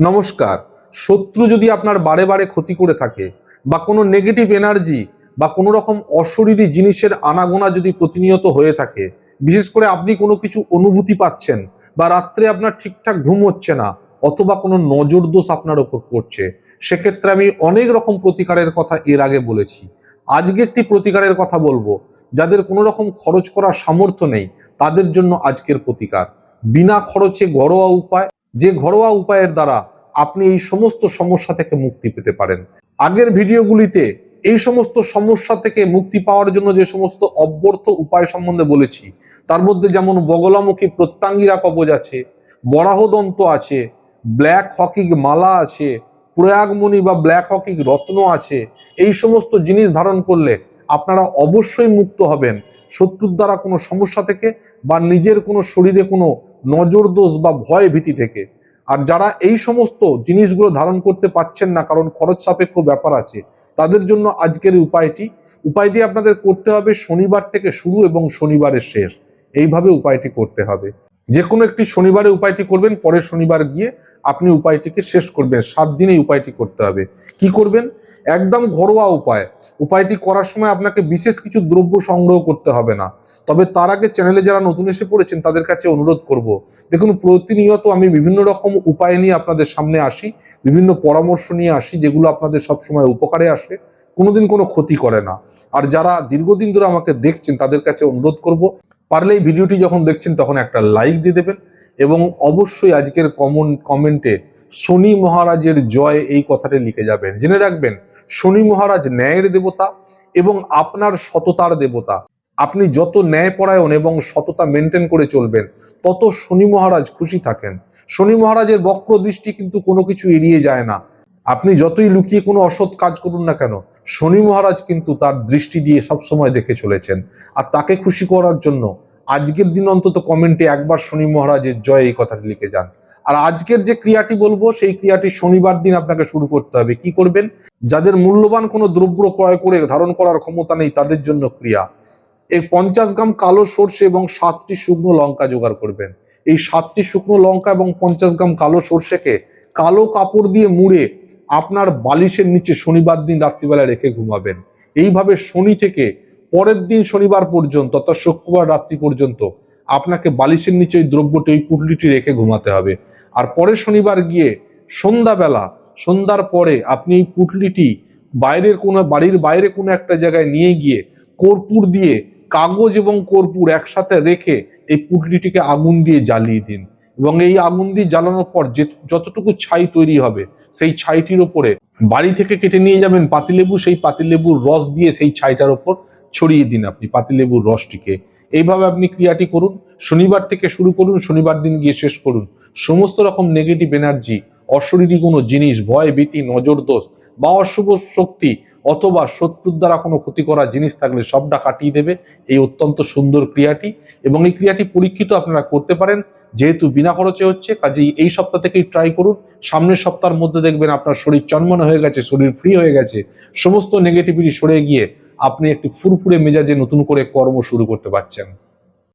নমস্কার। শত্রু যদি আপনার বারে বারে ক্ষতি করে থাকে বা কোনো নেগেটিভ এনার্জি বা কোনো রকম অশরীরী জিনিসের আনাগোনা যদি প্রতিনিয়ত হয়ে থাকে, বিশেষ করে আপনি কোনো কিছু অনুভূতি পাচ্ছেন বা রাত্রে আপনার ঠিকঠাক ঘুম হচ্ছে না, অথবা কোনো নজর দোষ আপনার ওপর পড়ছে, সেক্ষেত্রে আমি অনেক রকম প্রতিকারের কথা এর আগে বলেছি। আজকে একটি প্রতিকারের কথা বলবো, যাদের কোনো রকম খরচ করার সামর্থ্য নেই তাদের জন্য আজকের প্রতিকার। বিনা খরচে ঘরোয়া উপায়, যে ঘরোয়া উপায়ের দ্বারা আপনি এই সমস্ত সমস্যা থেকে মুক্তি পেতে পারেন। আগের ভিডিওগুলিতে এই সমস্ত সমস্যা থেকে মুক্তি পাওয়ার জন্য যে সমস্ত অব্যর্থ উপায় সম্বন্ধে বলেছি, তার মধ্যে যেমন বগলামুখী প্রত্যঙ্গিরা কবজ আছে, বরাহদন্ত আছে, ব্ল্যাক হকিং মালা আছে, প্রয়াগমণি বা ব্ল্যাক হকিং রত্ন আছে। এই সমস্ত জিনিস ধারণ করলে আপনারা অবশ্যই মুক্ত হবেন শত্রুর দ্বারা কোনো সমস্যা থেকে বা নিজের কোনো শরীরে কোনো নজর দোষ বা ভয় ভীতি থেকে। আর যারা এই সমস্ত জিনিসগুলো ধারণ করতে পারছেন না, কারণ খরচ সাপেক্ষ ব্যাপার আছে, তাদের জন্য আজকের উপায়টি আপনাদের করতে হবে শনিবার থেকে শুরু এবং শনিবারের শেষ, এইভাবে উপায়টি করতে হবে। যে কোনো একটি শনিবারে উপায়টি করবেন, পরের শনিবার গিয়ে আপনি উপায়টিকে শেষ করবেন। 7 দিনে উপায়টি করতে হবে। কি করবেন? একদম ঘরোয়া উপায়। উপায়টি করার সময় আপনাকে বিশেষ কিছু দ্রব্য সংগ্রহ করতে হবে না। তবে তার আগে চ্যানেলে যারা নতুন এসে পড়েছেন তাদের কাছে অনুরোধ করব, দেখুন প্রতিনিয়ত আমি বিভিন্ন রকম উপায় নিয়ে আপনাদের সামনে আসি, বিভিন্ন পরামর্শ নিয়ে আসি, যেগুলো আপনাদের সবসময় উপকারে আসে, কোনোদিন কোনো ক্ষতি করে না। আর যারা দীর্ঘদিন ধরে আমাকে দেখছেন তাদের কাছে অনুরোধ করব, পারলে এই ভিডিওটি যখন দেখছেন তখন একটা লাইক দিয়ে দেবেন এবং অবশ্যই আজকের কমেন্টে শনি মহারাজের জয় এই কথাটি লিখে যাবেন। জেনে রাখবেন, শনি মহারাজ ন্যায়ের দেবতা এবং আপনার সততার দেবতা। আপনি যত ন্যায়পরায়ণ এবং সততা মেনটেন করে চলবেন, তত শনি মহারাজ খুশি থাকেন। শনি মহারাজের বক্র দৃষ্টি কিন্তু কোনো কিছু এড়িয়ে যায় না। আপনি যতই লুকিয়ে কোনো অসৎ কাজ করুন না কেন, শনি মহারাজ কিন্তু তার দৃষ্টি দিয়ে সবসময় দেখে চলেছেন। আর তাকে খুশি করার জন্য আজকের দিন অন্তত কমেন্টে একবার শনি মহারাজের জয় এই কথাটি লিখে যান। আর আজকের যে ক্রিয়াটি বলবো, সেই ক্রিয়াটি শনিবার দিন আপনাকে শুরু করতে হবে। কি করবেন? যাদের মূল্যবান কোনো দ্রব্য ক্রয় করে ধারণ করার ক্ষমতা নেই তাদের জন্য ক্রিয়া। এই 50 গ্রাম কালো সর্ষে এবং 7টি শুকনো লঙ্কা জোগাড় করবেন। এই 7টি শুকনো লঙ্কা এবং 50 গ্রাম কালো সর্ষেকে কালো কাপড় দিয়ে মুড়ে আপনার বালিশের নিচে শনিবার দিন রাত্রিবেলা রেখে ঘুমাবেন। এইভাবে শনি থেকে পরের দিন শনিবার পর্যন্ত, অর্থাৎ শুক্রবার রাত্রি পর্যন্ত আপনাকে বালিশের নিচে ওই দ্রব্যটি, ওই পুটলিটি রেখে ঘুমাতে হবে। আর পরের শনিবার গিয়ে সন্ধ্যার পরে আপনি এই পুটলিটি বাড়ির বাইরে কোনো একটা জায়গায় নিয়ে গিয়ে কর্পূর দিয়ে, কাগজ এবং কর্পূর একসাথে রেখে এই পুটলিটিকে আগুন দিয়ে জ্বালিয়ে দিন। এবং এই আগুন দিয়ে জ্বালানোর পর যতটুকু ছাই তৈরি হবে, সেই ছাইটির ওপরে বাড়ি থেকে কেটে নিয়ে যাবেন পাতিলেবু, সেই পাতিলেবুর রস দিয়ে সেই ছাইটার ওপর ছড়িয়ে দিন আপনি পাতিলেবুর রসটিকে। এইভাবে আপনি ক্রিয়াটি করুন। শনিবার থেকে শুরু করুন, শনিবার দিন গিয়ে শেষ করুন। সমস্ত রকম নেগেটিভ এনার্জি, অশরীরী কোনো জিনিস, ভয় ভীতি, নজর দোষ বা অশুভ শক্তি অথবা শত্রুর দ্বারা কোনো ক্ষতি করা জিনিস থাকলে সবটা কাটিয়ে দেবে এই অত্যন্ত সুন্দর ক্রিয়াটি। এবং এই ক্রিয়াটি পরীক্ষিত আপনারা করতে পারেন, যেহেতু বিনা খরচে হচ্ছে, কাজেই এই সপ্তাহ থেকেই ট্রাই করুন। সামনের সপ্তাহের মধ্যে দেখবেন আপনার শরীর চনমনে হয়ে গেছে, শরীর ফ্রি হয়ে গেছে, সমস্ত নেগেটিভিটি সরে গিয়ে আপনি একটি ফুরফুরে মেজাজে নতুন করে কর্ম শুরু করতে পারছেন।